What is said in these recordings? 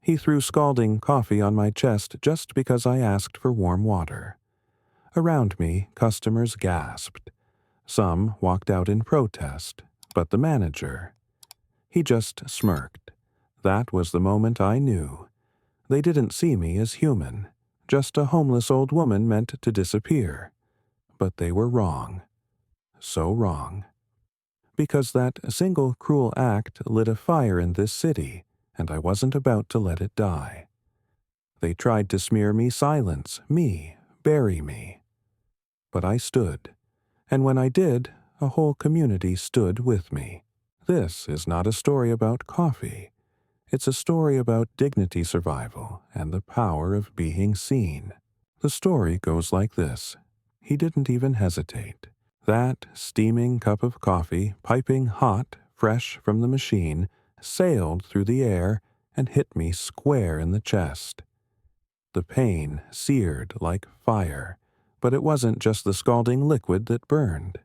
He threw scalding coffee on my chest just because I asked for warm water. Around me, customers gasped. Some walked out in protest, but the manager, he just smirked. That was the moment I knew. They didn't see me as human, just a homeless old woman meant to disappear. But they were wrong. So wrong. Because that single cruel act lit a fire in this city, and I wasn't about to let it die. They tried to smear me silence, bury me. But I stood, and when I did, a whole community stood with me. This is not a story about coffee. It's a story about dignity survival and the power of being seen. The story goes like this. He didn't even hesitate. That steaming cup of coffee, piping hot, fresh from the machine, sailed through the air and hit me square in the chest. The pain seared like fire, but it wasn't just the scalding liquid that burned.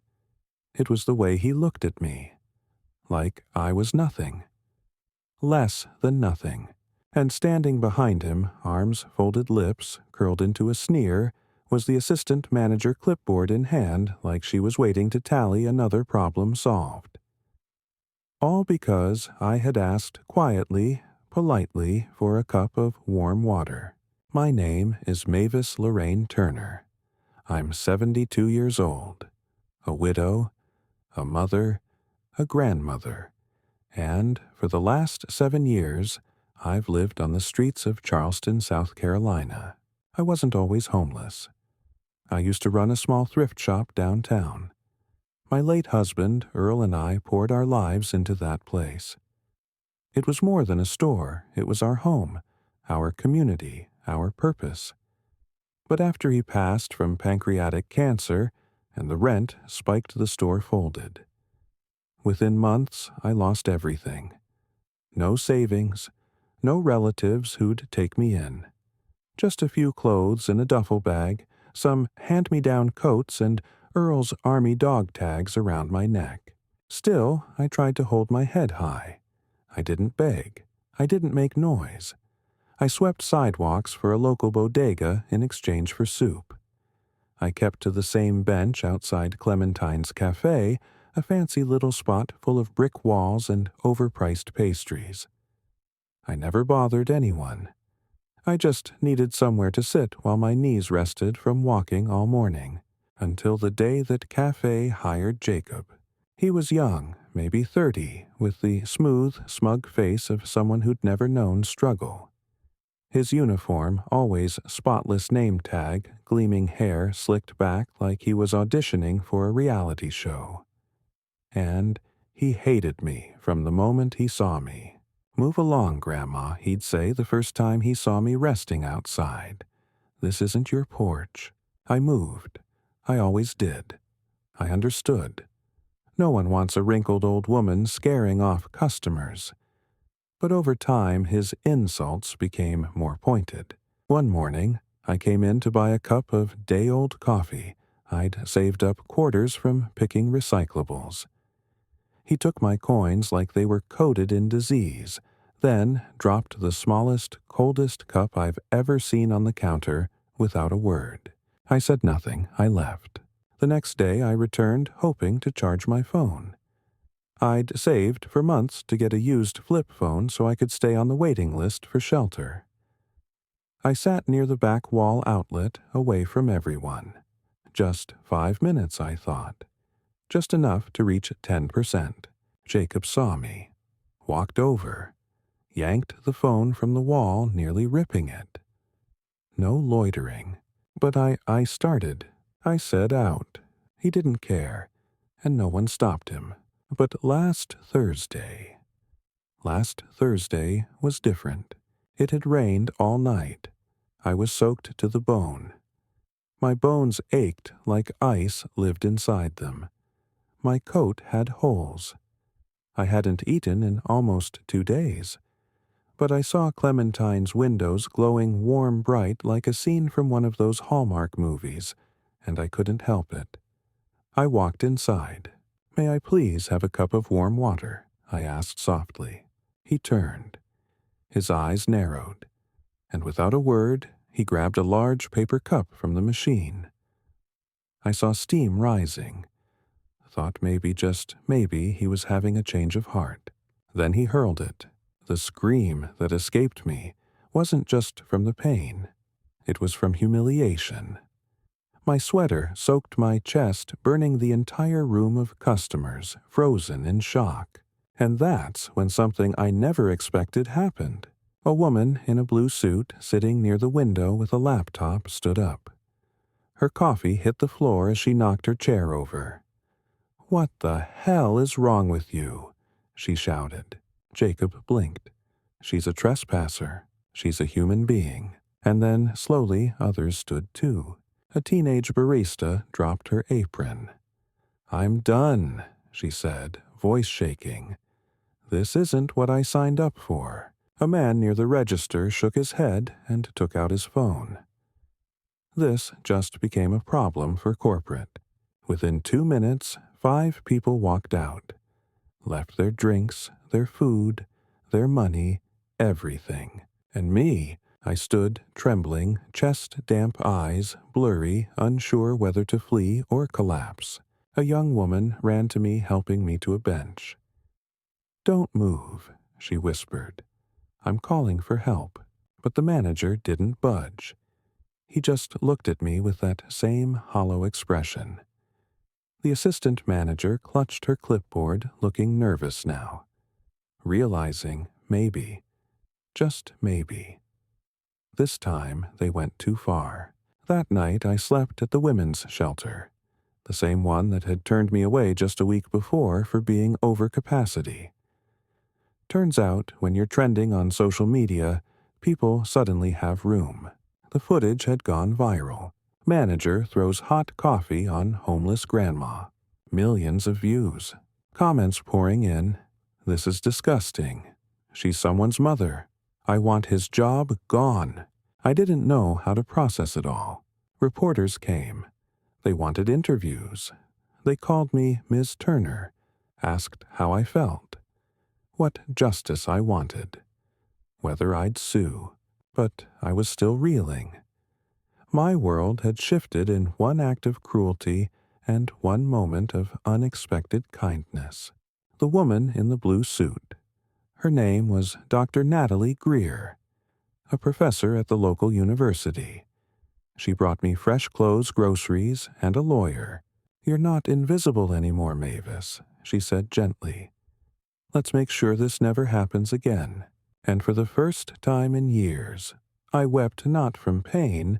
It was the way he looked at me, like I was nothing. Less than nothing. And standing behind him, arms folded, lips curled into a sneer, was the assistant manager, clipboard in hand, like she was waiting to tally another problem solved. All because I had asked quietly, politely, for a cup of warm water. My name is Mavis Lorraine Turner. I'm 72 years old, a widow, a mother, a grandmother, and for the last 7 years, I've lived on the streets of Charleston, South Carolina. I wasn't always homeless. I used to run a small thrift shop downtown. My late husband, Earl, and I poured our lives into that place. It was more than a store. It was our home, our community, our purpose. But after he passed from pancreatic cancer and the rent spiked, the store folded. Within months, I lost everything. No savings, no relatives who'd take me in. Just a few clothes in a duffel bag, some hand-me-down coats, and Earl's army dog tags around my neck. Still, I tried to hold my head high. I didn't beg. I didn't make noise. I swept sidewalks for a local bodega in exchange for soup. I kept to the same bench outside Clementine's Cafe, a fancy little spot full of brick walls and overpriced pastries. I never bothered anyone. I just needed somewhere to sit while my knees rested from walking all morning, until the day that Cafe hired Jacob. He was young, maybe 30, with the smooth, smug face of someone who'd never known struggle. His uniform, always spotless name tag, gleaming hair slicked back like he was auditioning for a reality show. And he hated me from the moment he saw me. "Move along, Grandma," he'd say the first time he saw me resting outside. "This isn't your porch." I moved. I always did. I understood. No one wants a wrinkled old woman scaring off customers. But over time, his insults became more pointed. One morning, I came in to buy a cup of day-old coffee. I'd saved up quarters from picking recyclables. He took my coins like they were coated in disease, then dropped the smallest, coldest cup I've ever seen on the counter without a word. I said nothing. I left. The next day I returned, hoping to charge my phone. I'd saved for months to get a used flip phone so I could stay on the waiting list for shelter. I sat near the back wall outlet, away from everyone. Just 5 minutes, I thought. Just enough to reach 10%. Jacob saw me, walked over, yanked the phone from the wall, nearly ripping it. No loitering. But I started. I said out. He didn't care, and no one stopped him. But last Thursday was different. It had rained all night. I was soaked to the bone. My bones ached like ice lived inside them. My coat had holes. I hadn't eaten in almost 2 days. But I saw Clementine's windows glowing warm bright like a scene from one of those Hallmark movies, and I couldn't help it. I walked inside. "May I please have a cup of warm water?" I asked softly. He turned. His eyes narrowed, and without a word, he grabbed a large paper cup from the machine. I saw steam rising. Thought maybe, just maybe, he was having a change of heart. Then he hurled it. The scream that escaped me wasn't just from the pain. It was from humiliation. My sweater soaked my chest, burning the entire room of customers, frozen in shock. And that's when something I never expected happened. A woman in a blue suit, sitting near the window with a laptop, stood up. Her coffee hit the floor as she knocked her chair over. "What the hell is wrong with you?" she shouted. Jacob blinked. "She's a trespasser. She's a human being." And then, slowly, others stood too. A teenage barista dropped her apron. "I'm done," she said, voice shaking. "This isn't what I signed up for." A man near the register shook his head and took out his phone. This just became a problem for corporate. Within 2 minutes, 5 people walked out, left their drinks, their food, their money, everything. And me, I stood trembling, chest-damp eyes, blurry, unsure whether to flee or collapse. A young woman ran to me, helping me to a bench. "Don't move," she whispered. "I'm calling for help." But the manager didn't budge. He just looked at me with that same hollow expression. The assistant manager clutched her clipboard, looking nervous now, realizing maybe, just maybe, this time they went too far. That night I slept at the women's shelter, the same one that had turned me away just a week before for being over capacity. Turns out, when you're trending on social media, people suddenly have room. The footage had gone viral. Manager throws hot coffee on homeless grandma. Millions of views. Comments pouring in. "This is disgusting. She's someone's mother. I want his job gone." I didn't know how to process it all. Reporters came. They wanted interviews. They called me Ms. Turner, asked how I felt, what justice I wanted, whether I'd sue. But I was still reeling. My world had shifted in one act of cruelty and one moment of unexpected kindness. The woman in the blue suit. Her name was Dr. Natalie Greer, a professor at the local university. She brought me fresh clothes, groceries, and a lawyer. "You're not invisible anymore, Mavis," she said gently. "Let's make sure this never happens again." And for the first time in years, I wept not from pain,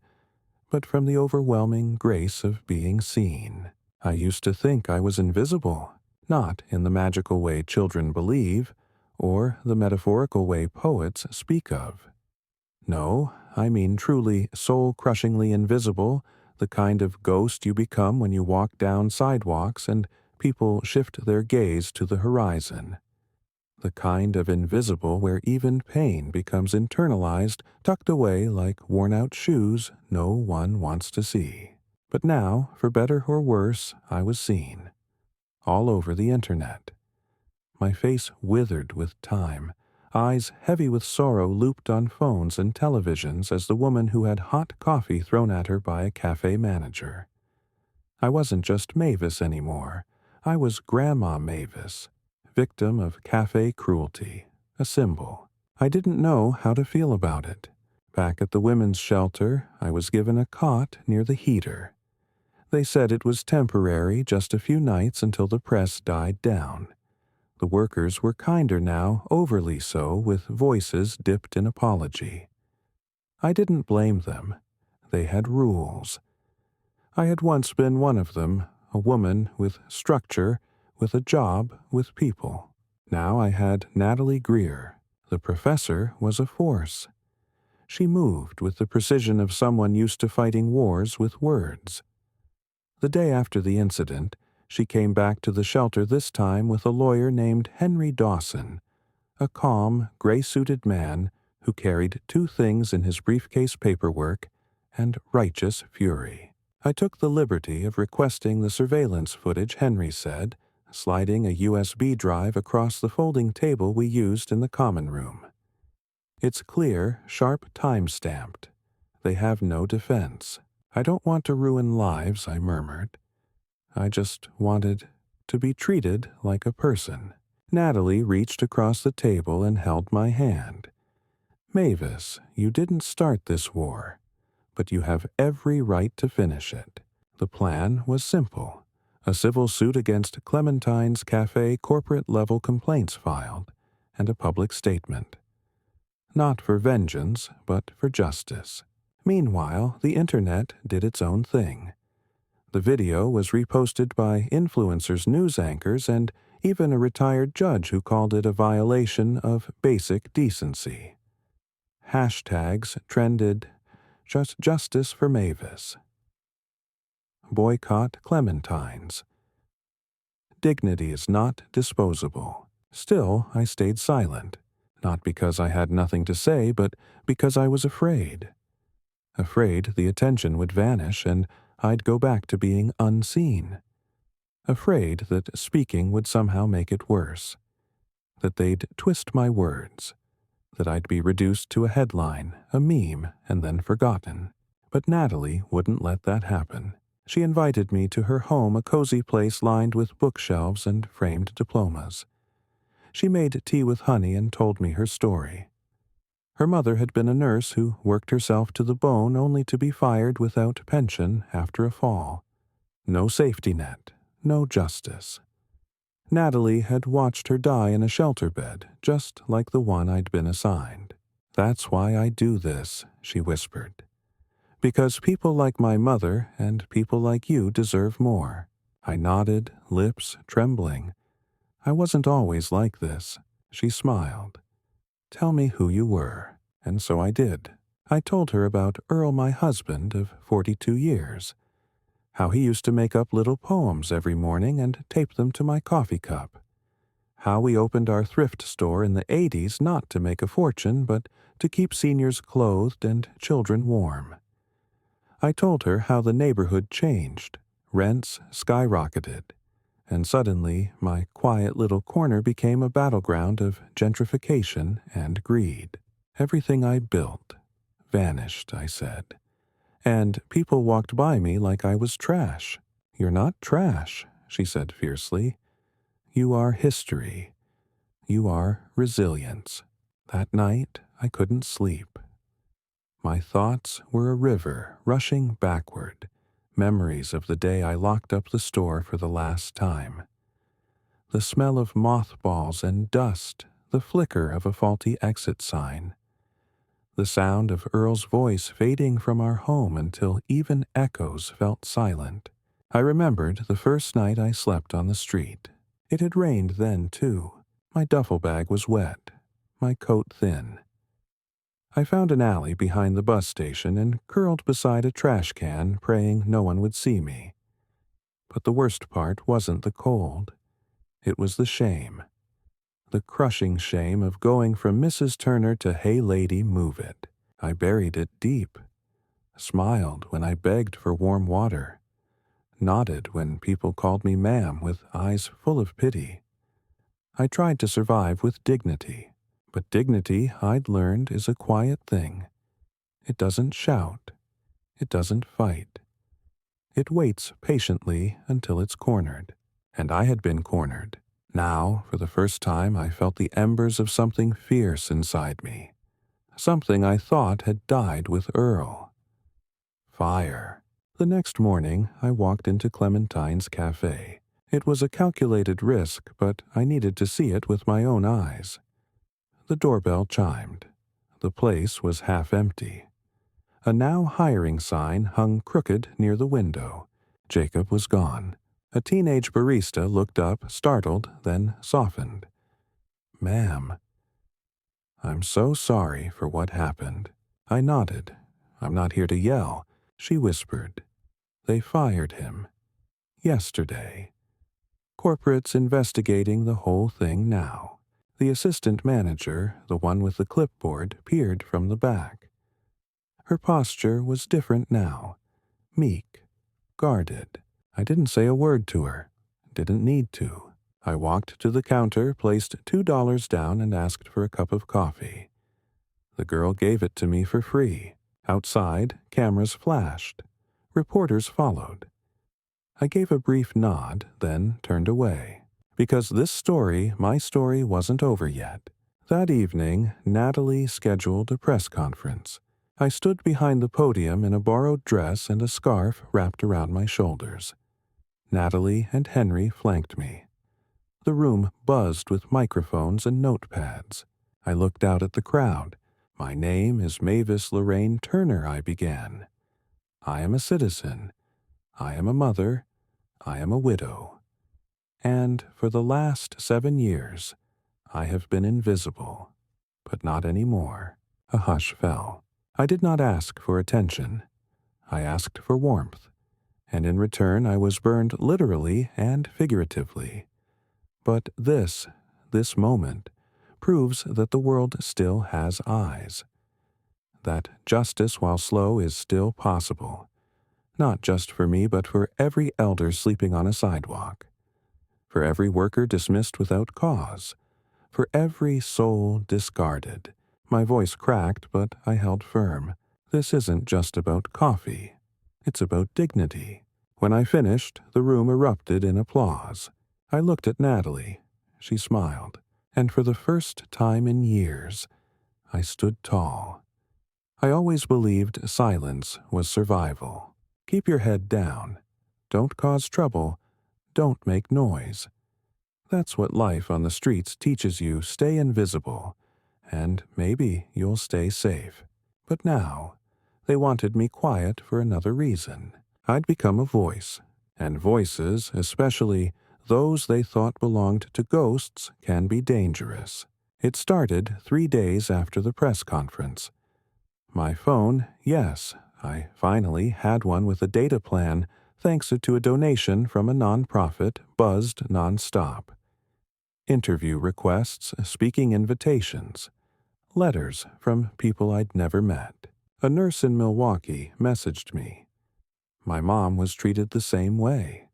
but from the overwhelming grace of being seen. I used to think I was invisible, not in the magical way children believe, or the metaphorical way poets speak of. No, I mean truly soul-crushingly invisible, the kind of ghost you become when you walk down sidewalks and people shift their gaze to the horizon. The kind of invisible where even pain becomes internalized, tucked away like worn-out shoes no one wants to see. But now, for better or worse, I was seen. All over the internet. My face withered with time, eyes heavy with sorrow looped on phones and televisions as the woman who had hot coffee thrown at her by a cafe manager. I wasn't just Mavis anymore. I was Grandma Mavis, victim of cafe cruelty, a symbol. I didn't know how to feel about it. Back at the women's shelter, I was given a cot near the heater. They said it was temporary, just a few nights until the press died down. The workers were kinder now, overly so, with voices dipped in apology. I didn't blame them. They had rules. I had once been one of them, a woman with structure, with a job, with people. Now I had Natalie Greer. The professor was a force. She moved with the precision of someone used to fighting wars with words. The day after the incident, she came back to the shelter this time with a lawyer named Henry Dawson, a calm, gray-suited man who carried 2 things in his briefcase: paperwork and righteous fury. I took the liberty of requesting the surveillance footage, Henry said, sliding a USB drive across the folding table we used in the common room. It's clear, sharp time-stamped. They have no defense. I don't want to ruin lives, I murmured. I just wanted to be treated like a person. Natalie reached across the table and held my hand. Mavis, you didn't start this war, but you have every right to finish it. The plan was simple. A civil suit against Clementine's Cafe corporate-level complaints filed, and a public statement. Not for vengeance, but for justice. Meanwhile, the internet did its own thing. The video was reposted by influencers, news anchors, and even a retired judge who called it a violation of basic decency. Hashtags trended, just justice for Mavis. Boycott Clementines. Dignity is not disposable. Still, I stayed silent, not because I had nothing to say, but because I was afraid. Afraid the attention would vanish and I'd go back to being unseen. Afraid that speaking would somehow make it worse. That they'd twist my words. That I'd be reduced to a headline, a meme, and then forgotten. But Natalie wouldn't let that happen. She invited me to her home, a cozy place lined with bookshelves and framed diplomas. She made tea with honey and told me her story. Her mother had been a nurse who worked herself to the bone only to be fired without pension after a fall. No safety net, no justice. Natalie had watched her die in a shelter bed, just like the one I'd been assigned. "That's why I do this," she whispered. "Because people like my mother and people like you deserve more." I nodded, lips trembling. I wasn't always like this. She smiled. "Tell me who you were." And so I did. I told her about Earl, my husband of 42 years. How he used to make up little poems every morning and tape them to my coffee cup. How we opened our thrift store in the 80s not to make a fortune, but to keep seniors clothed and children warm. I told her how the neighborhood changed. Rents skyrocketed. And suddenly, my quiet little corner became a battleground of gentrification and greed. Everything I built vanished, I said. And people walked by me like I was trash. "You're not trash," she said fiercely. "You are history. You are resilience." That night, I couldn't sleep. My thoughts were a river rushing backward, memories of the day I locked up the store for the last time. The smell of mothballs and dust, the flicker of a faulty exit sign. The sound of Earl's voice fading from our home until even echoes felt silent. I remembered the first night I slept on the street. It had rained then, too. My duffel bag was wet, my coat thin. I found an alley behind the bus station and curled beside a trash can, praying no one would see me. But the worst part wasn't the cold. It was the shame. The crushing shame of going from Mrs. Turner to "Hey lady, move it." I buried it deep. Smiled when I begged for warm water. Nodded when people called me ma'am with eyes full of pity. I tried to survive with dignity. But dignity, I'd learned, is a quiet thing. It doesn't shout. It doesn't fight. It waits patiently until it's cornered. And I had been cornered. Now, for the first time, I felt the embers of something fierce inside me. Something I thought had died with Earl. Fire. The next morning, I walked into Clementine's Cafe. It was a calculated risk, but I needed to see it with my own eyes. The doorbell chimed. The place was half empty. A "now hiring" sign hung crooked near the window. Jacob was gone. A teenage barista looked up, startled, then softened. "Ma'am." "I'm so sorry for what happened." I nodded. "I'm not here to yell," she whispered. "They fired him. Yesterday. Corporate's investigating the whole thing now." The assistant manager, the one with the clipboard, peered from the back. Her posture was different now. Meek. Guarded. I didn't say a word to her. Didn't need to. I walked to the counter, placed $2 down, and asked for a cup of coffee. The girl gave it to me for free. Outside, cameras flashed. Reporters followed. I gave a brief nod, then turned away. Because this story, my story, wasn't over yet. That evening, Natalie scheduled a press conference. I stood behind the podium in a borrowed dress and a scarf wrapped around my shoulders. Natalie and Henry flanked me. The room buzzed with microphones and notepads. I looked out at the crowd. "My name is Mavis Lorraine Turner," I began. "I am a citizen. I am a mother. I am a widow. And for the last 7 years, I have been invisible. But not anymore." A hush fell. I did not ask for attention. I asked for warmth. And in return I was burned literally and figuratively. But this moment, proves that the world still has eyes. That justice, while slow, is still possible. Not just for me, but for every elder sleeping on a sidewalk. For every worker dismissed without cause. For every soul discarded. My voice cracked, but I held firm. This isn't just about coffee. It's about dignity. When I finished, the room erupted in applause. I looked at Natalie. She smiled. And for the first time in years, I stood tall. I always believed silence was survival. Keep your head down. Don't cause trouble. Don't make noise. That's what life on the streets teaches you. Stay invisible, and maybe you'll stay safe. But now, they wanted me quiet for another reason. I'd become a voice, and voices, especially those they thought belonged to ghosts, can be dangerous. It started 3 days after the press conference. My phone, yes, I finally had one with a data plan thanks to a donation from a nonprofit, buzzed nonstop. Interview requests, speaking invitations, letters from people I'd never met. A nurse in Milwaukee messaged me. My mom was treated the same way.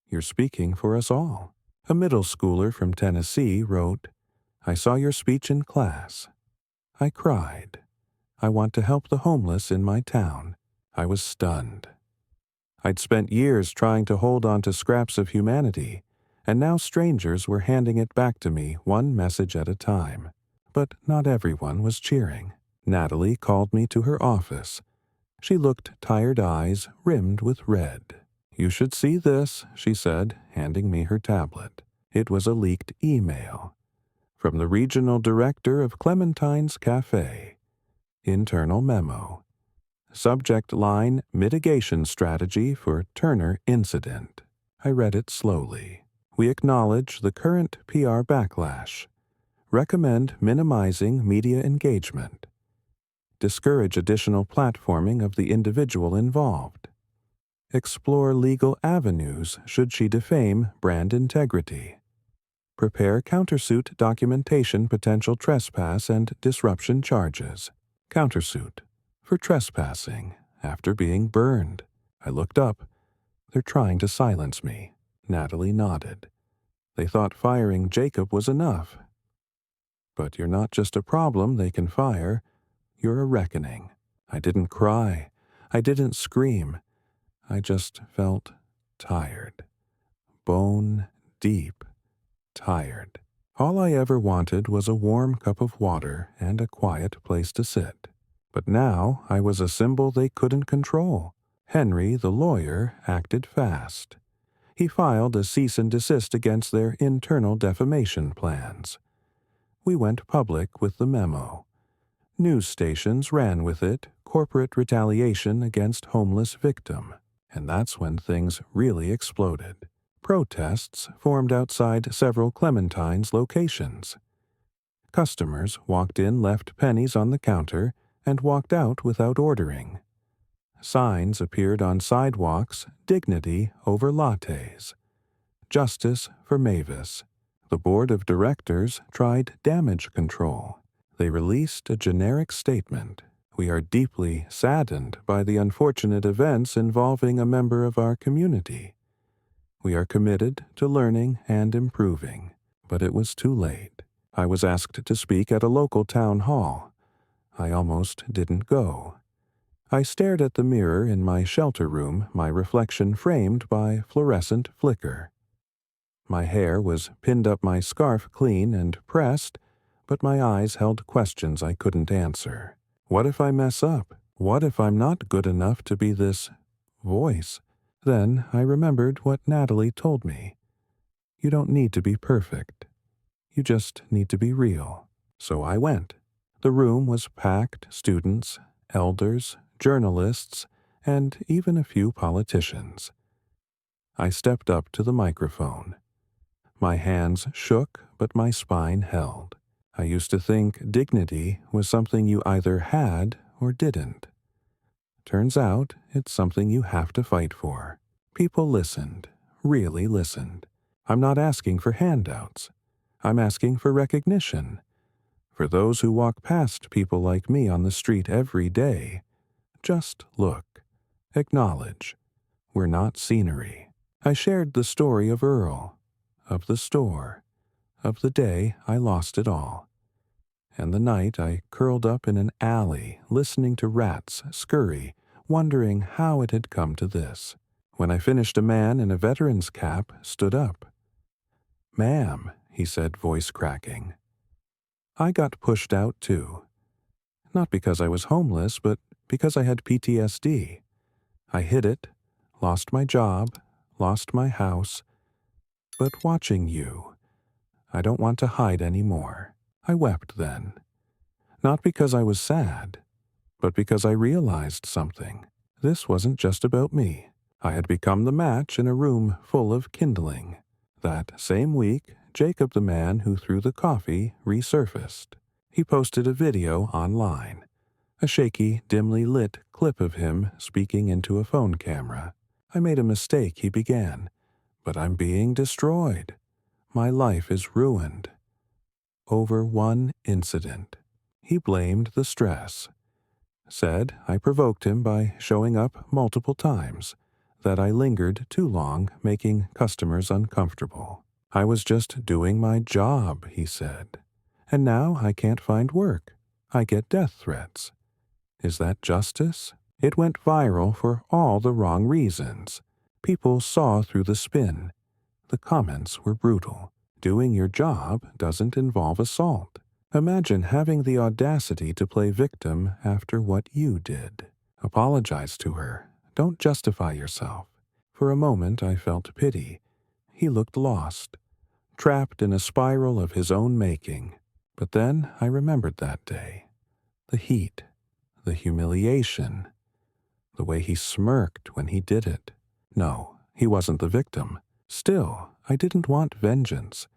"You're speaking for us all." A middle schooler from Tennessee wrote, "I saw your speech in class. I cried. I want to help the homeless in my town." I was stunned. I'd spent years trying to hold on to scraps of humanity, and now strangers were handing it back to me one message at a time. But not everyone was cheering. Natalie called me to her office. She looked tired eyes rimmed with red. "You should see this," she said, handing me her tablet. It was a leaked email. From the regional director of Clementine's Cafe. Internal memo. Subject line, "Mitigation Strategy for Turner Incident." I read it slowly. "We acknowledge the current PR backlash. Recommend minimizing media engagement. Discourage additional platforming of the individual involved. Explore legal avenues should she defame brand integrity. Prepare countersuit documentation potential trespass and disruption charges. Countersuit for trespassing after being burned." I looked up. "They're trying to silence me." Natalie nodded. "They thought firing Jacob was enough. But you're not just a problem they can fire. You're a reckoning." I didn't cry. I didn't scream. I just felt tired. Bone deep tired. All I ever wanted was a warm cup of water and a quiet place to sit. But now I was a symbol they couldn't control. Henry, the lawyer, acted fast. He filed a cease and desist against their internal defamation plans. We went public with the memo. News stations ran with it, corporate retaliation against homeless victim. And that's when things really exploded. Protests formed outside several Clementine's locations. Customers walked in, left pennies on the counter, and walked out without ordering. Signs appeared on sidewalks, "Dignity over lattes." Justice for Mavis. The board of directors tried damage control. They released a generic statement. "We are deeply saddened by the unfortunate events involving a member of our community. We are committed to learning and improving." But it was too late. I was asked to speak at a local town hall. I almost didn't go. I stared at the mirror in my shelter room, my reflection framed by fluorescent flicker. My hair was pinned up my scarf clean and pressed, but my eyes held questions I couldn't answer. What if I mess up? What if I'm not good enough to be this voice? Then I remembered what Natalie told me. You don't need to be perfect. You just need to be real. So I went. The room was packed, students, elders, journalists, and even a few politicians. I stepped up to the microphone. My hands shook, but my spine held. I used to think dignity was something you either had or didn't. Turns out it's something you have to fight for. People listened, really listened. I'm not asking for handouts. I'm asking for recognition. For those who walk past people like me on the street every day, just look. Acknowledge. We're not scenery. I shared the story of Earl, of the store, of the day I lost it all, and the night I curled up in an alley listening to rats scurry, wondering how it had come to this. When I finished, a man in a veteran's cap stood up. "Ma'am," he said, voice cracking. I got pushed out too. Not because I was homeless, but because I had PTSD. I hid it, lost my job, lost my house. But watching you, I don't want to hide anymore. I wept then. Not because I was sad, but because I realized something. This wasn't just about me. I had become the match in a room full of kindling. That same week, Jacob, the man who threw the coffee, resurfaced. He posted a video online, a shaky, dimly lit clip of him speaking into a phone camera. "I made a mistake," he began, "but I'm being destroyed. My life is ruined." Over one incident. He blamed the stress. Said I provoked him by showing up multiple times, that I lingered too long, making customers uncomfortable. I was just doing my job, he said. And now I can't find work. I get death threats. Is that justice? It went viral for all the wrong reasons. People saw through the spin. The comments were brutal. Doing your job doesn't involve assault. Imagine having the audacity to play victim after what you did. Apologize to her. Don't justify yourself. For a moment I felt pity. He looked lost, trapped in a spiral of his own making. But then I remembered that day. The heat, the humiliation, the way he smirked when he did it. No, he wasn't the victim. Still, I didn't want vengeance.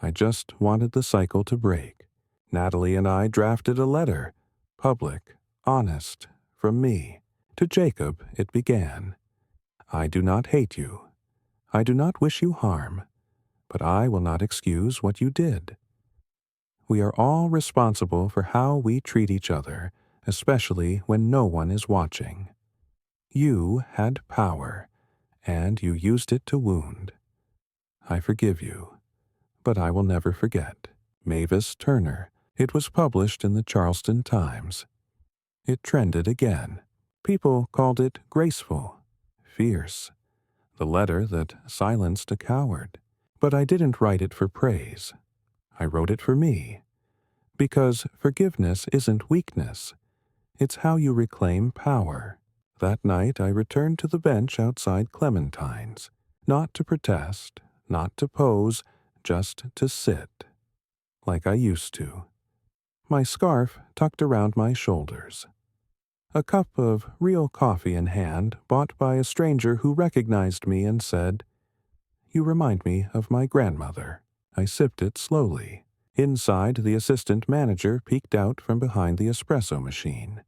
I just wanted the cycle to break. Natalie and I drafted a letter, public, honest, from me. To Jacob it began. I do not hate you. I do not wish you harm, but I will not excuse what you did. We are all responsible for how we treat each other, especially when no one is watching. You had power, and you used it to wound. I forgive you, but I will never forget. Mavis Turner. It was published in the Charleston Times. It trended again. People called it graceful, fierce, the letter that silenced a coward. But I didn't write it for praise. I wrote it for me. Because forgiveness isn't weakness. It's how you reclaim power. That night I returned to the bench outside Clementine's, not to protest, not to pose, just to sit, like I used to. My scarf tucked around my shoulders. A cup of real coffee in hand, bought by a stranger who recognized me and said, "You remind me of my grandmother." I sipped it slowly. Inside, the assistant manager peeked out from behind the espresso machine.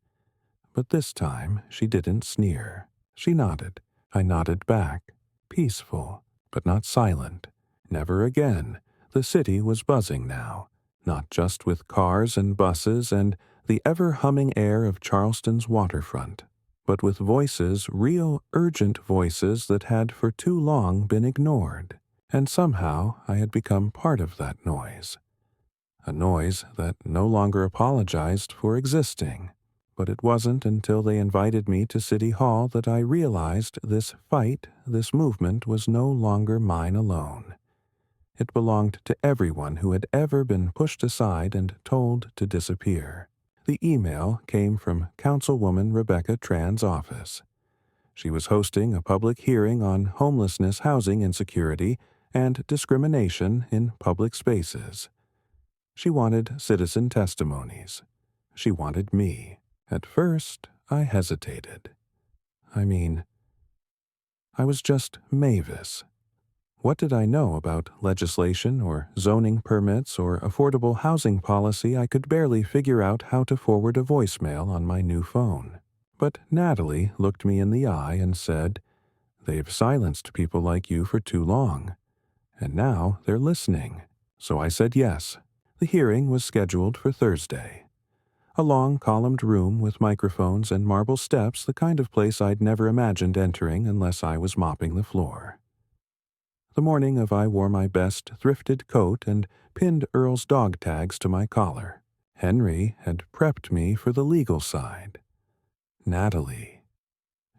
But this time, she didn't sneer. She nodded. I nodded back. Peaceful, but not silent. Never again. The city was buzzing now. Not just with cars and buses and the ever-humming air of Charleston's waterfront, but with voices, real urgent voices that had for too long been ignored. And somehow I had become part of that noise. a noise that no longer apologized for existing. But it wasn't until they invited me to City Hall that I realized this fight, this movement, was no longer mine alone. It belonged to everyone who had ever been pushed aside and told to disappear. The email came from Councilwoman Rebecca Tran's office. She was hosting a public hearing on homelessness, housing insecurity, and discrimination in public spaces. She wanted citizen testimonies. She wanted me. At first, I hesitated. I was just Mavis. What did I know about legislation or zoning permits or affordable housing policy? I could barely figure out how to forward a voicemail on my new phone. But Natalie looked me in the eye and said, "They've silenced people like you for too long, and now they're listening." So I said yes. The hearing was scheduled for Thursday. A long columned room with microphones and marble steps, the kind of place I'd never imagined entering unless I was mopping the floor. The morning of, I wore my best thrifted coat and pinned Earl's dog tags to my collar. Henry had prepped me for the legal side. Natalie.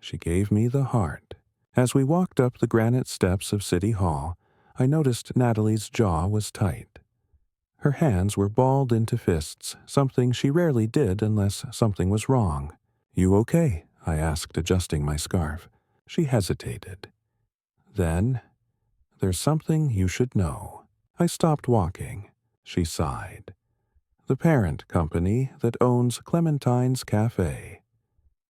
She gave me the heart. As we walked up the granite steps of City Hall, I noticed Natalie's jaw was tight. Her hands were balled into fists, something she rarely did unless something was wrong. "You okay?" I asked, adjusting my scarf. She hesitated. Then, "There's something you should know." I stopped walking. She sighed. "The parent company that owns Clementine's Cafe.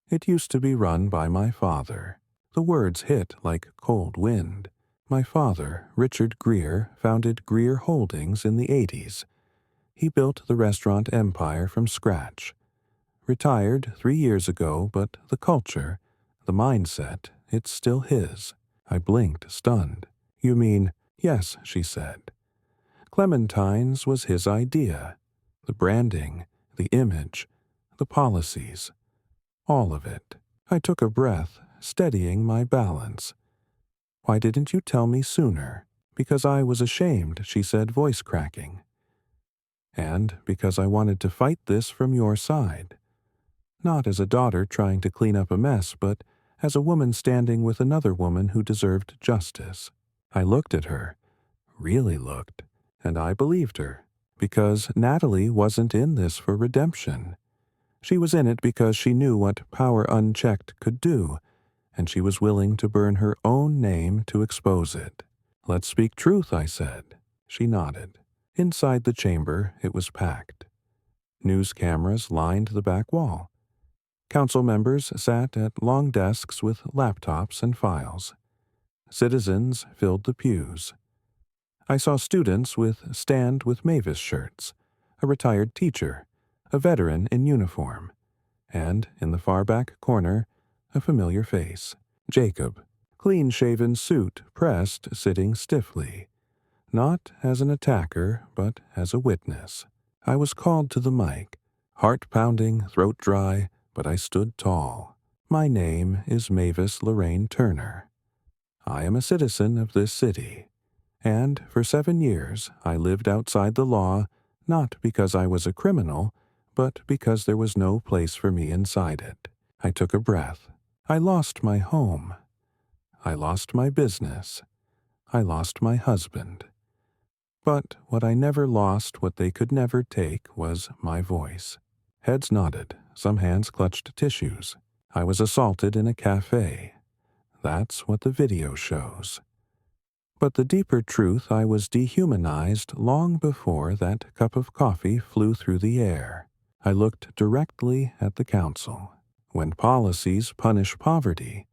It used to be run by my father." The words hit like cold wind. My father, Richard Greer, founded Greer Holdings in the 80s. He built the restaurant empire from scratch. Retired 3 years ago, but the culture, the mindset, it's still his. I blinked, stunned. "You mean?" "Yes," she said. "Clementine's was his idea. The branding, the image, the policies. All of it." I took a breath, steadying my balance. "Why didn't you tell me sooner?" "Because I was ashamed," she said, voice cracking. "And because I wanted to fight this from your side. Not as a daughter trying to clean up a mess, but as a woman standing with another woman who deserved justice." I looked at her, really looked, and I believed her, because Natalie wasn't in this for redemption. She was in it because she knew what power unchecked could do, and she was willing to burn her own name to expose it. "Let's speak truth," I said. She nodded. Inside the chamber, it was packed. News cameras lined the back wall. Council members sat at long desks with laptops and files. Citizens filled the pews. I saw students with Stand with Mavis shirts, a retired teacher, a veteran in uniform, and, in the far back corner, a familiar face. Jacob, clean-shaven suit pressed, sitting stiffly. Not as an attacker, but as a witness. I was called to the mic, heart pounding, throat dry, but I stood tall. "My name is Mavis Lorraine Turner. I am a citizen of this city, and for 7 years I lived outside the law, not because I was a criminal, but because there was no place for me inside it." I took a breath. I lost my home. I lost my business. I lost my husband. But what I never lost, what they could never take, was my voice. Heads nodded, some hands clutched tissues. I was assaulted in a cafe. That's what the video shows. But the deeper truth, I was dehumanized long before that cup of coffee flew through the air. I looked directly at the council. When policies punish poverty,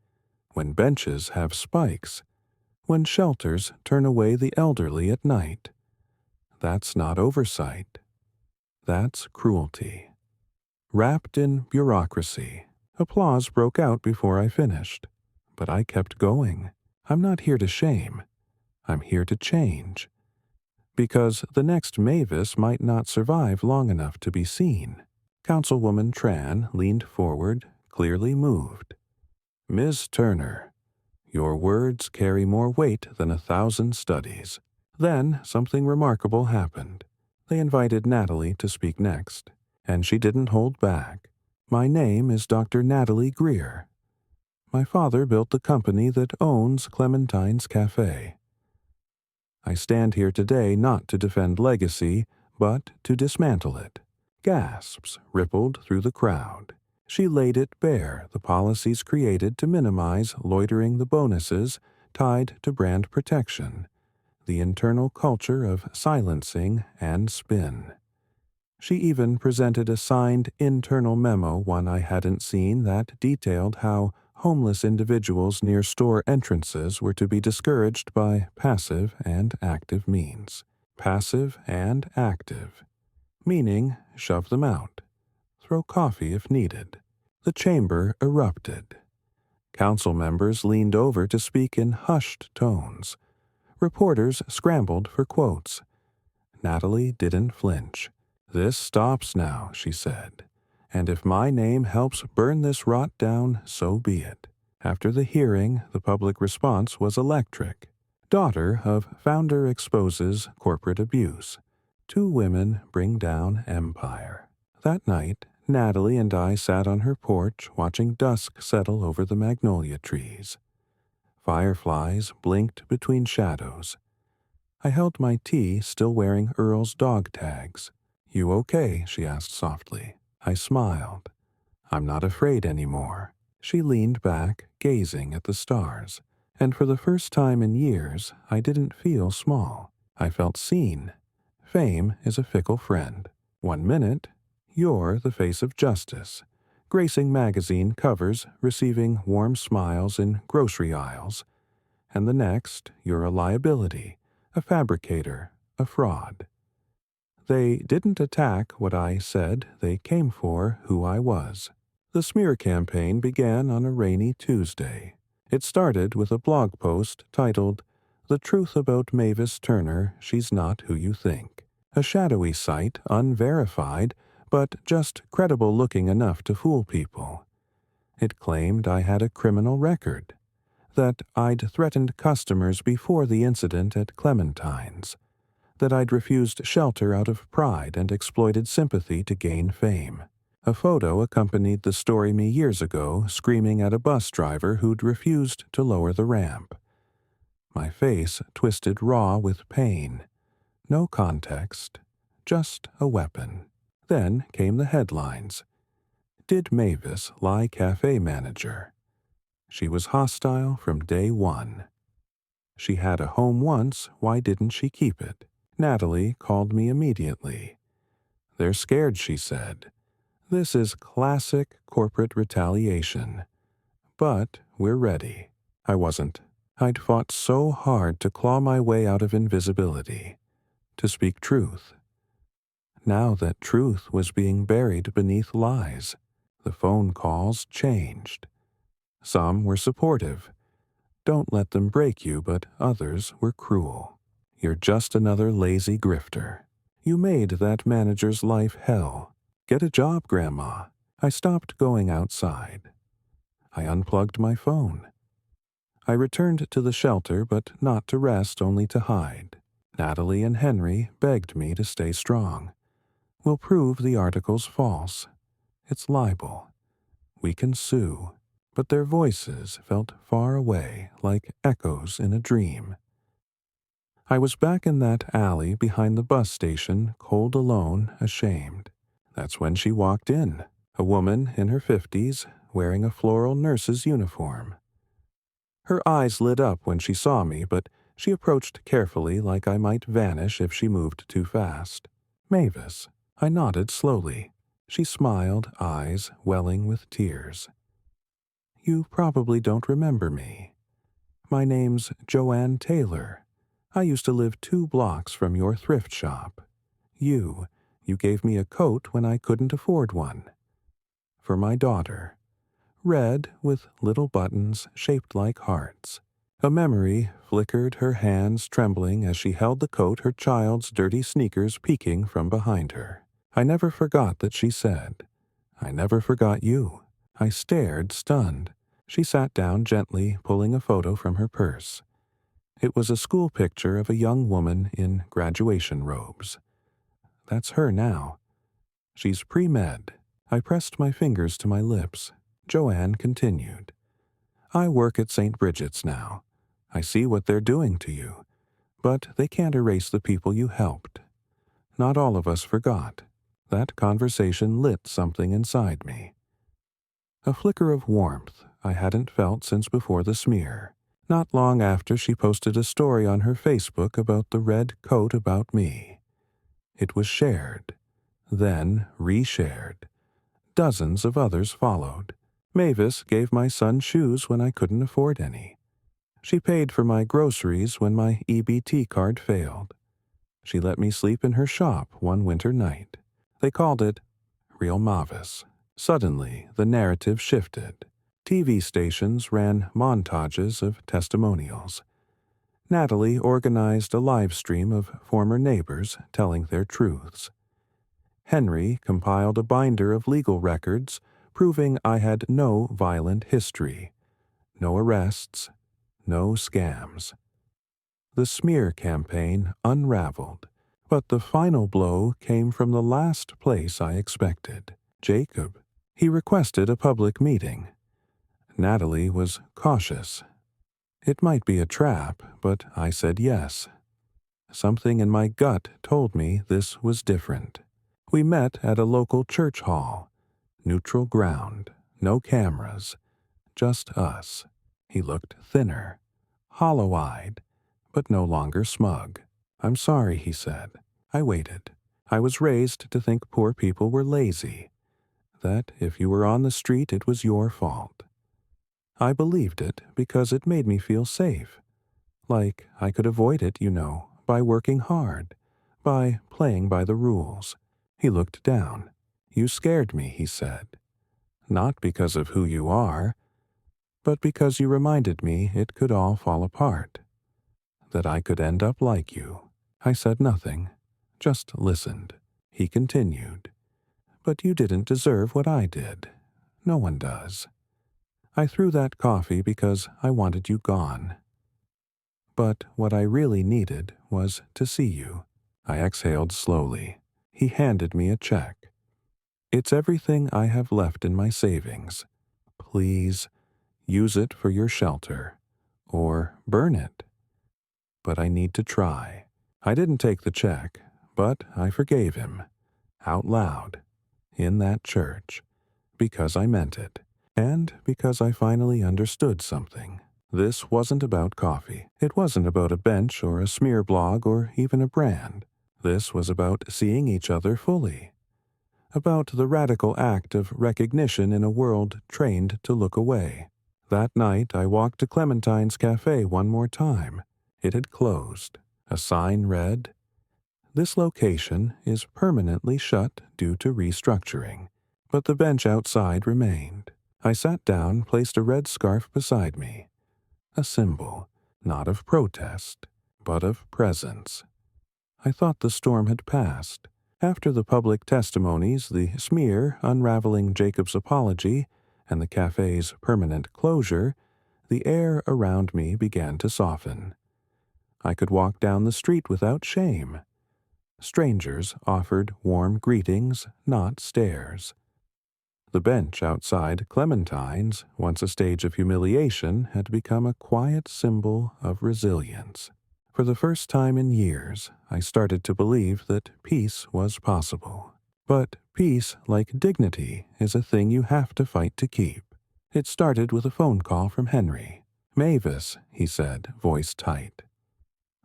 when benches have spikes, when shelters turn away the elderly at night, that's not oversight. That's cruelty. Wrapped in bureaucracy. Applause broke out before I finished. But I kept going. I'm not here to shame. I'm here to change. Because the next Mavis might not survive long enough to be seen. Councilwoman Tran leaned forward, clearly moved. "Ms. Turner, your words carry more weight than 1,000 studies." Then something remarkable happened. They invited Natalie to speak next, and she didn't hold back. My name is Dr. Natalie Greer. My father built the company that owns Clementine's Cafe. I stand here today not to defend legacy, but to dismantle it. Gasps rippled through the crowd. She laid it bare, the policies created to minimize loitering, the bonuses tied to brand protection, the internal culture of silencing and spin. She even presented a signed internal memo, one I hadn't seen, that detailed how homeless individuals near store entrances were to be discouraged by passive and active means. Passive and active, meaning shove them out, throw coffee if needed. The chamber erupted. Council members leaned over to speak in hushed tones. Reporters scrambled for quotes. Natalie didn't flinch. "This stops now," she said, "and if my name helps burn this rot down, so be it." After the hearing, the public response was electric. Daughter of founder exposes corporate abuse. 2 women bring down empire. That night, Natalie and I sat on her porch watching dusk settle over the magnolia trees. Fireflies blinked between shadows. I held my tea, still wearing Earl's dog tags. "You okay?" she asked softly. I smiled. "I'm not afraid anymore." She leaned back, gazing at the stars. And for the first time in years, I didn't feel small. I felt seen. Fame is a fickle friend. 1 minute, you're the face of justice, gracing magazine covers, receiving warm smiles in grocery aisles. And the next, you're a liability, a fabricator, a fraud. They didn't attack what I said, they came for who I was. The smear campaign began on a rainy Tuesday. It started with a blog post titled, "The Truth About Mavis Turner, She's Not Who You Think." A shadowy site, unverified, but just credible-looking enough to fool people. It claimed I had a criminal record, that I'd threatened customers before the incident at Clementine's, that I'd refused shelter out of pride and exploited sympathy to gain fame. A photo accompanied the story me years ago, screaming at a bus driver who'd refused to lower the ramp. My face twisted raw with pain. No context, just a weapon. Then came the headlines. Did Mavis lie cafe manager? She was hostile from day one. She had a home once, why didn't she keep it? Natalie called me immediately. "They're scared," she said. "This is classic corporate retaliation. But we're ready." I wasn't. I'd fought so hard to claw my way out of invisibility, to speak truth. Now that truth was being buried beneath lies, the phone calls changed. Some were supportive. "Don't let them break you," but others were cruel. "You're just another lazy grifter. You made that manager's life hell. Get a job, Grandma." I stopped going outside. I unplugged my phone. I returned to the shelter, but not to rest, only to hide. Natalie and Henry begged me to stay strong. "We'll prove the article's false. It's libel. We can sue." But their voices felt far away, like echoes in a dream. I was back in that alley behind the bus station, cold, alone, ashamed. That's when she walked in, a woman in her 50s, wearing a floral nurse's uniform. Her eyes lit up when she saw me, but she approached carefully, like I might vanish if she moved too fast. "Mavis." I nodded slowly. She smiled, eyes welling with tears. "You probably don't remember me. My name's Joanne Taylor. I used to live 2 blocks from your thrift shop. You gave me a coat when I couldn't afford one. For my daughter. Red with little buttons shaped like hearts." A memory flickered, her hands trembling as she held the coat, her child's dirty sneakers peeking from behind her. I never forgot that she said, "I never forgot you." I stared, stunned. She sat down gently, pulling a photo from her purse. It was a school picture of a young woman in graduation robes. That's her now. She's pre-med. I pressed my fingers to my lips. Joanne continued. I work at St. Bridget's now. I see what they're doing to you. But they can't erase the people you helped. Not all of us forgot. That conversation lit something inside me. A flicker of warmth I hadn't felt since before the smear. Not long after, she posted a story on her Facebook about the red coat about me. It was shared, then reshared. Dozens of others followed. Mavis gave my son shoes when I couldn't afford any. She paid for my groceries when my EBT card failed. She let me sleep in her shop one winter night. They called it Real Mavis. Suddenly, the narrative shifted. TV stations ran montages of testimonials. Natalie organized a live stream of former neighbors telling their truths. Henry compiled a binder of legal records proving I had no violent history, no arrests, no scams. The smear campaign unraveled, but the final blow came from the last place I expected. Jacob. He requested a public meeting. Natalie was cautious. It might be a trap, but I said yes. Something in my gut told me this was different. We met at a local church hall. Neutral ground, no cameras, just us. He looked thinner, hollow-eyed, but no longer smug. I'm sorry, he said. I waited. I was raised to think poor people were lazy, that if you were on the street it was your fault. I believed it because it made me feel safe. Like I could avoid it, by working hard, by playing by the rules. He looked down. You scared me, he said. Not because of who you are, but because you reminded me it could all fall apart. That I could end up like you. I said nothing, just listened. He continued. But you didn't deserve what I did. No one does. I threw that coffee because I wanted you gone. But what I really needed was to see you. I exhaled slowly. He handed me a check. It's everything I have left in my savings. Please, use it for your shelter. Or burn it. But I need to try. I didn't take the check, but I forgave him. Out loud. In that church. Because I meant it. And because I finally understood something. This wasn't about coffee. It wasn't about a bench or a smear blog or even a brand. This was about seeing each other fully. About the radical act of recognition in a world trained to look away. That night I walked to Clementine's cafe one more time. It had closed. A sign read, "This location is permanently shut due to restructuring." But the bench outside remained. I sat down, placed a red scarf beside me. A symbol, not of protest, but of presence. I thought the storm had passed. After the public testimonies, the smear unraveling Jacob's apology, and the cafe's permanent closure, the air around me began to soften. I could walk down the street without shame. Strangers offered warm greetings, not stares. The bench outside Clementine's, once a stage of humiliation, had become a quiet symbol of resilience. For the first time in years, I started to believe that peace was possible. But peace, like dignity, is a thing you have to fight to keep. It started with a phone call from Henry. "Mavis," he said, voice tight.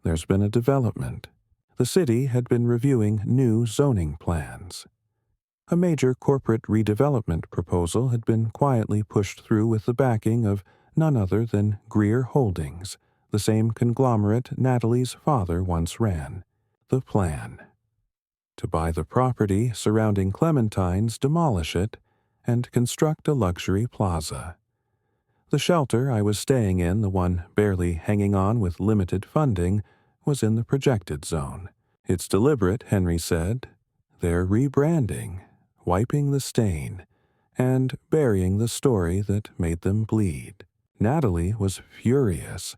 There's been a development. The city had been reviewing new zoning plans. A major corporate redevelopment proposal had been quietly pushed through with the backing of none other than Greer Holdings, the same conglomerate Natalie's father once ran. The plan: to buy the property surrounding Clementine's, demolish it, and construct a luxury plaza. The shelter I was staying in, the one barely hanging on with limited funding, was in the projected zone. It's deliberate, Henry said. They're rebranding, wiping the stain, and burying the story that made them bleed. Natalie was furious.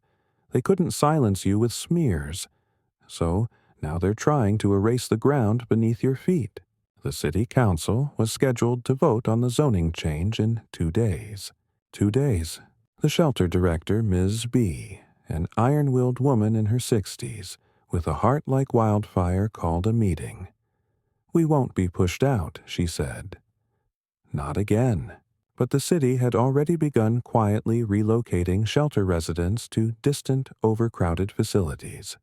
They couldn't silence you with smears. So Now they're trying to erase the ground beneath your feet. The city council was scheduled to vote on the zoning change in 2 days. 2 days. The shelter director, Ms. B., an iron-willed woman in her 60s, with a heart like wildfire, called a meeting. "We won't be pushed out," she said. Not again. But the city had already begun quietly relocating shelter residents to distant, overcrowded facilities.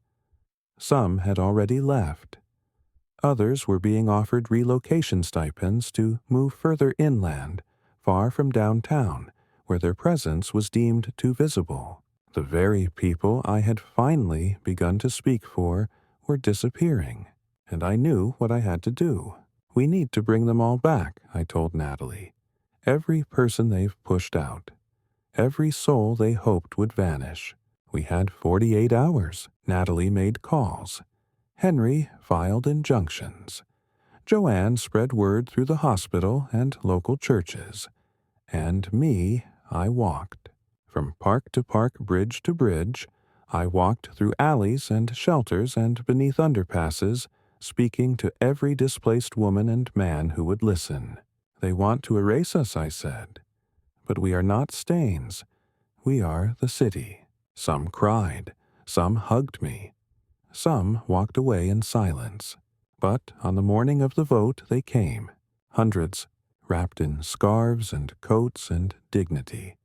Some had already left. Others were being offered relocation stipends to move further inland, far from downtown, where their presence was deemed too visible. The very people I had finally begun to speak for were disappearing, and I knew what I had to do. "We need to bring them all back," I told Natalie. "Every person they've pushed out. Every soul they hoped would vanish." We had 48 hours. Natalie made calls. Henry filed injunctions. Joanne spread word through the hospital and local churches. And me, I walked. From park to park, bridge to bridge, I walked through alleys and shelters and beneath underpasses, speaking to every displaced woman and man who would listen. "They want to erase us," I said. "But we are not stains. We are the city." Some cried. Some hugged me. Some walked away in silence. But on the morning of the vote they came, hundreds, wrapped in scarves and coats and dignity.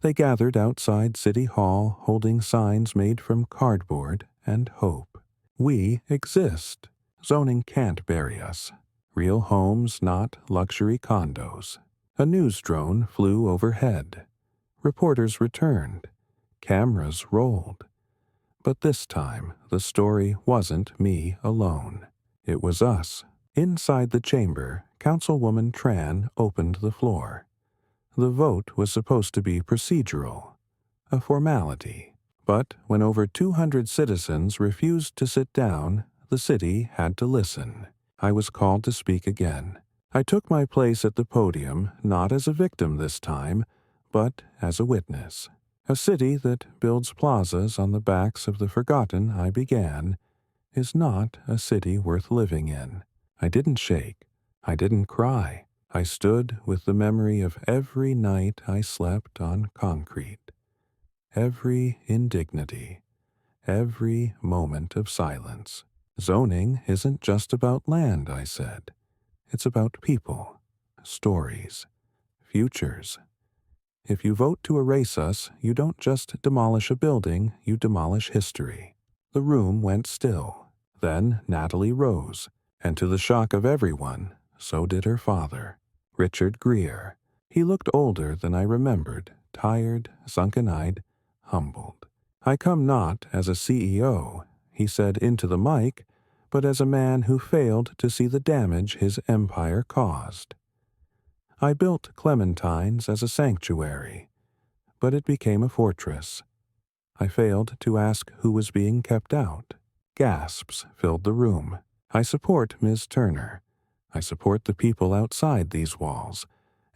They gathered outside City Hall holding signs made from cardboard and hope. We exist. Zoning can't bury us. Real homes, not luxury condos. A news drone flew overhead. Reporters returned. Cameras rolled. But this time, the story wasn't me alone. It was us. Inside the chamber, Councilwoman Tran opened the floor. The vote was supposed to be procedural, a formality. But when over 200 citizens refused to sit down, the city had to listen. I was called to speak again. I took my place at the podium, not as a victim this time, but as a witness. A city that builds plazas on the backs of the forgotten I began is not a city worth living in. I didn't shake. I didn't cry. I stood with the memory of every night I slept on concrete, every indignity, every moment of silence. Zoning isn't just about land, I said. It's about people, stories, futures. If you vote to erase us, you don't just demolish a building, you demolish history. The room went still. Then Natalie rose, and to the shock of everyone, so did her father, Richard Greer. He looked older than I remembered, tired, sunken-eyed, humbled. "I come not as a CEO," he said into the mic, "but as a man who failed to see the damage his empire caused. I built Clementines as a sanctuary, but it became a fortress. I failed to ask who was being kept out." Gasps filled the room. I support Ms. Turner. I support the people outside these walls,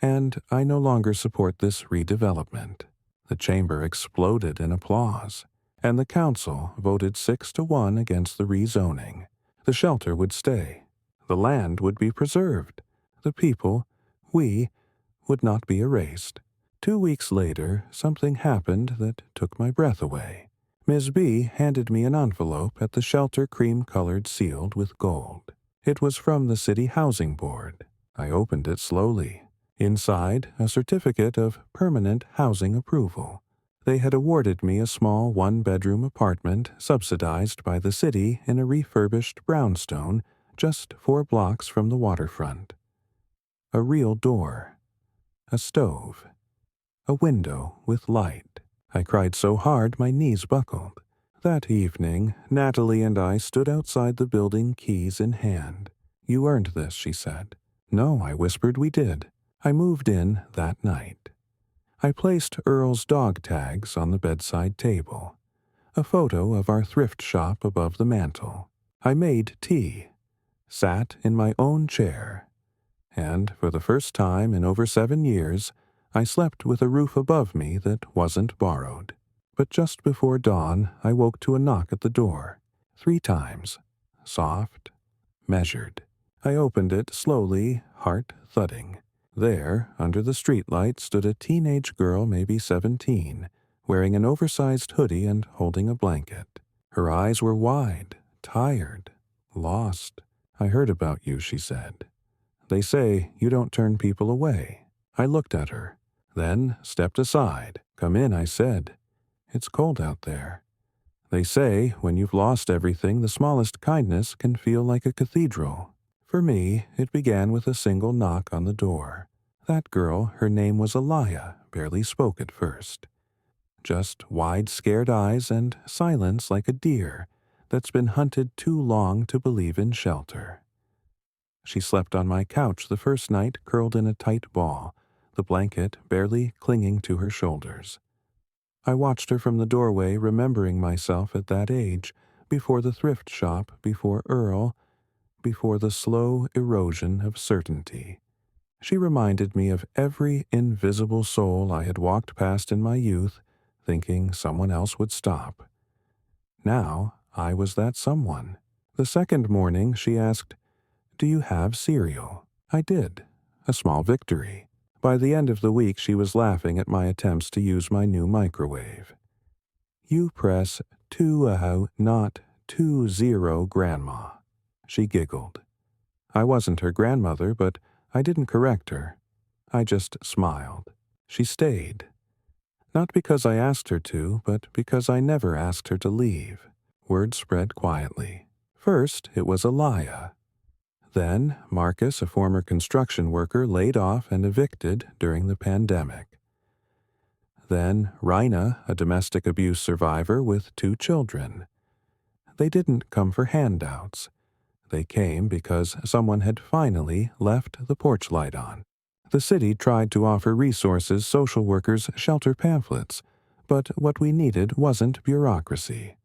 and I no longer support this redevelopment. The chamber exploded in applause, and the council voted 6-1 against the rezoning. The shelter would stay. The land would be preserved. The people, we, would not be erased. 2 weeks later, something happened that took my breath away. Ms. B. handed me an envelope at the shelter cream-colored sealed with gold. It was from the City Housing Board. I opened it slowly. Inside, a certificate of permanent housing approval. They had awarded me a small one-bedroom apartment subsidized by the city in a refurbished brownstone just 4 blocks from the waterfront. A real door. A stove. A window with light. I cried so hard my knees buckled. That evening, Natalie and I stood outside the building, keys in hand. "You earned this," she said. "No," I whispered, "we did." I moved in that night. I placed Earl's dog tags on the bedside table. A photo of our thrift shop above the mantel. I made tea. Sat in my own chair. And for the first time in over 7 years, I slept with a roof above me that wasn't borrowed. But just before dawn, I woke to a knock at the door. 3 times. soft, measured. I opened it slowly, heart thudding. There, under the streetlight, stood a teenage girl, maybe 17, wearing an oversized hoodie and holding a blanket. Her eyes were wide, tired, lost. "I heard about you," she said. "They say you don't turn people away." I looked at her, then stepped aside. "Come in," I said. "It's cold out there." They say when you've lost everything, the smallest kindness can feel like a cathedral. For me, it began with a single knock on the door. That girl, her name was Elia, barely spoke at first. Just wide, scared eyes and silence like a deer that's been hunted too long to believe in shelter. She slept on my couch the first night, curled in a tight ball, the blanket barely clinging to her shoulders. I watched her from the doorway, remembering myself at that age, before the thrift shop, before Earl, before the slow erosion of certainty. She reminded me of every invisible soul I had walked past in my youth, thinking someone else would stop. Now I was that someone. The second morning she asked, "Do you have cereal?" I did. A small victory. By the end of the week she was laughing at my attempts to use my new microwave. "You press 2 not 20, Grandma." She giggled. I wasn't her grandmother, but I didn't correct her. I just smiled. She stayed. Not because I asked her to, but because I never asked her to leave. Word spread quietly. First, it was Elia. Then, Marcus, a former construction worker, laid off and evicted during the pandemic. Then, Rhina, a domestic abuse survivor with 2 children. They didn't come for handouts. They came because someone had finally left the porch light on. The city tried to offer resources, social workers, shelter pamphlets, but what we needed wasn't bureaucracy.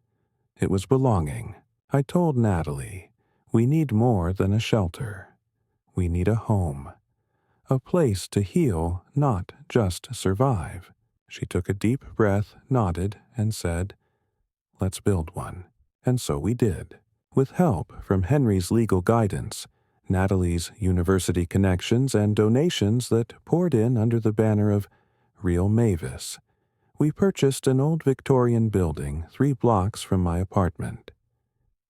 It was belonging. I told Natalie, we need more than a shelter. We need a home. A place to heal, not just survive. She took a deep breath, nodded, and said, "Let's build one." And so we did. With help from Henry's legal guidance, Natalie's university connections, and donations that poured in under the banner of Real Mavis, we purchased an old Victorian building 3 blocks from my apartment.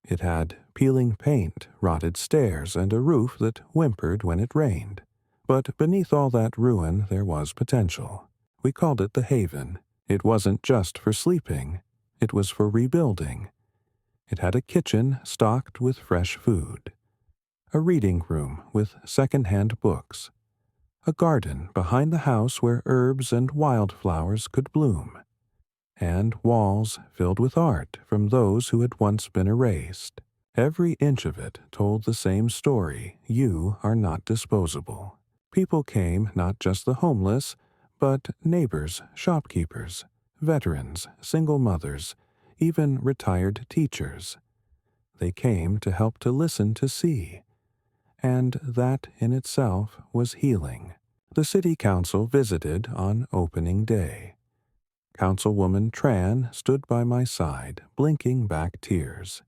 It had peeling paint, rotted stairs, and a roof that whimpered when it rained. But beneath all that ruin there was potential. We called it the Haven. It wasn't just for sleeping. It was for rebuilding. It had a kitchen stocked with fresh food, a reading room with second-hand books, a garden behind the house where herbs and wildflowers could bloom, and walls filled with art from those who had once been erased. Every inch of it told the same story: you are not disposable. People came, not just the homeless, but neighbors, shopkeepers, veterans, single mothers, even retired teachers. They came to help, to listen, to see. And that in itself was healing. The city council visited on opening day. Councilwoman Tran stood by my side, blinking back tears.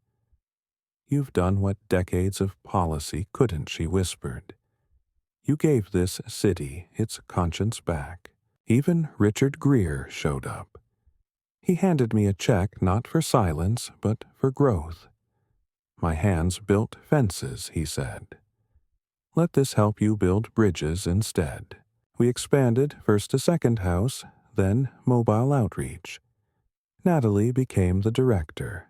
"You've done what decades of policy couldn't," she whispered. "You gave this city its conscience back." Even Richard Greer showed up. He handed me a check not for silence, but for growth. "My hands built fences," he said. "Let this help you build bridges instead." We expanded first a second house, then mobile outreach. Natalie became the director.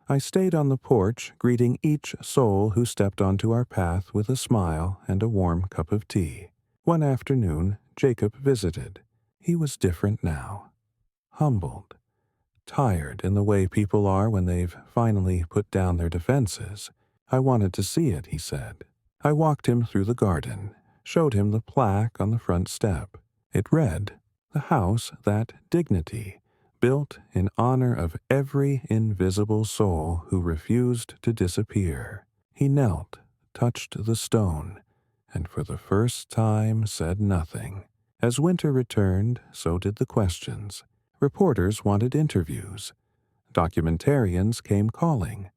I stayed on the porch, greeting each soul who stepped onto our path with a smile and a warm cup of tea. One afternoon, Jacob visited. He was different now. Humbled. Tired in the way people are when they've finally put down their defenses. "I wanted to see it," he said. I walked him through the garden, showed him the plaque on the front step. It read, "The house that dignity, built in honor of every invisible soul who refused to disappear." He knelt, touched the stone, and for the first time said nothing. As winter returned, so did the questions. Reporters wanted interviews. Documentarians came calling.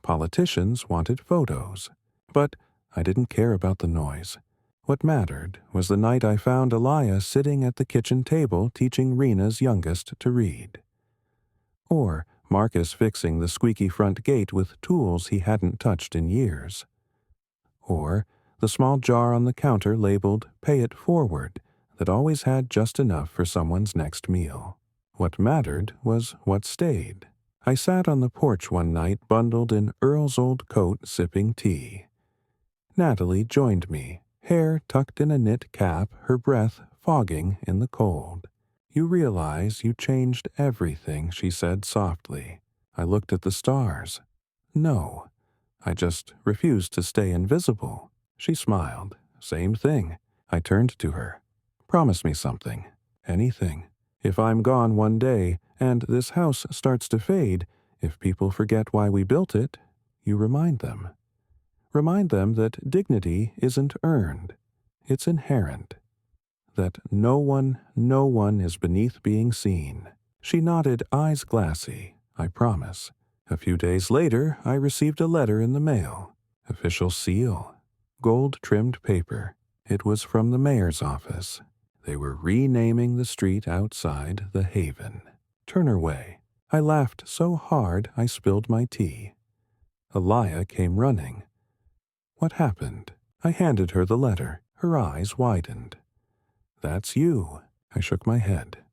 Politicians wanted photos. But I didn't care about the noise. What mattered was the night I found Elia sitting at the kitchen table teaching Rena's youngest to read. Or Marcus fixing the squeaky front gate with tools he hadn't touched in years. Or the small jar on the counter labeled "Pay It Forward" that always had just enough for someone's next meal. What mattered was what stayed. I sat on the porch one night bundled in Earl's old coat sipping tea. Natalie joined me, hair tucked in a knit cap, her breath fogging in the cold. "You realize you changed everything," she said softly. I looked at the stars. "No, I just refused to stay invisible." She smiled. "Same thing." I turned to her. "Promise me something. Anything. If I'm gone one day and this house starts to fade, if people forget why we built it, you remind them. Remind them that dignity isn't earned. It's inherent. That no one is beneath being seen." She nodded, eyes glassy. "I promise." A few days later, I received a letter in the mail. Official seal. Gold-trimmed paper. It was from the mayor's office. They were renaming the street outside the Haven. Turner Way. I laughed so hard I spilled my tea. Elia came running. "What happened?" I handed her the letter. Her eyes widened. "That's you." I shook my head.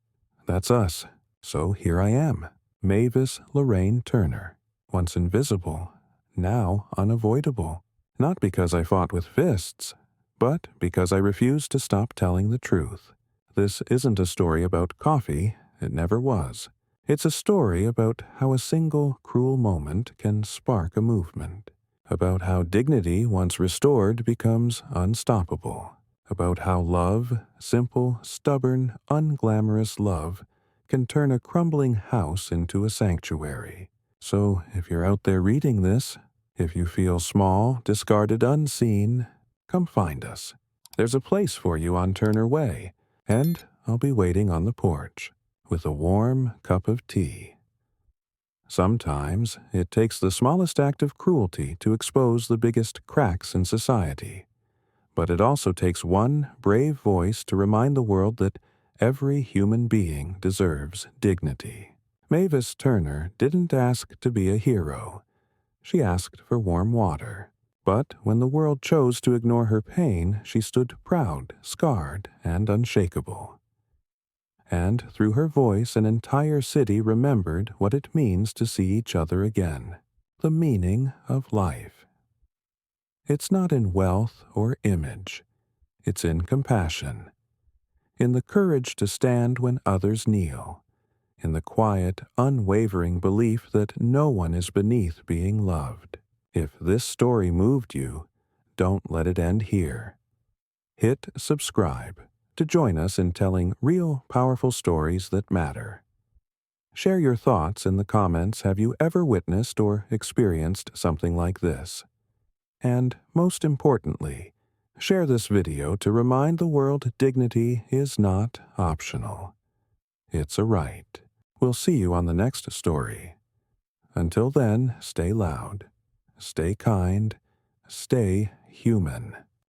"That's us. So here I am. Mavis Lorraine Turner. Once invisible, now unavoidable. Not because I fought with fists, but because I refused to stop telling the truth. This isn't a story about coffee. It never was. It's a story about how a single cruel moment can spark a movement. About how dignity, once restored, becomes unstoppable. About how love, simple, stubborn, unglamorous love, can turn a crumbling house into a sanctuary. So if you're out there reading this, if you feel small, discarded, unseen, come find us. There's a place for you on Turner Way, and I'll be waiting on the porch with a warm cup of tea. Sometimes it takes the smallest act of cruelty to expose the biggest cracks in society. But it also takes one brave voice to remind the world that every human being deserves dignity. Mavis Turner didn't ask to be a hero. She asked for warm water. But when the world chose to ignore her pain, she stood proud, scarred, and unshakable. And through her voice, an entire city remembered what it means to see each other again. The meaning of life. It's not in wealth or image. It's in compassion. In the courage to stand when others kneel. In the quiet, unwavering belief that no one is beneath being loved. If this story moved you, don't let it end here. Hit subscribe to join us in telling real, powerful stories that matter. Share your thoughts in the comments. Have you ever witnessed or experienced something like this? And most importantly, share this video to remind the world dignity is not optional. It's a right. We'll see you on the next story. Until then, stay loud, stay kind, stay human.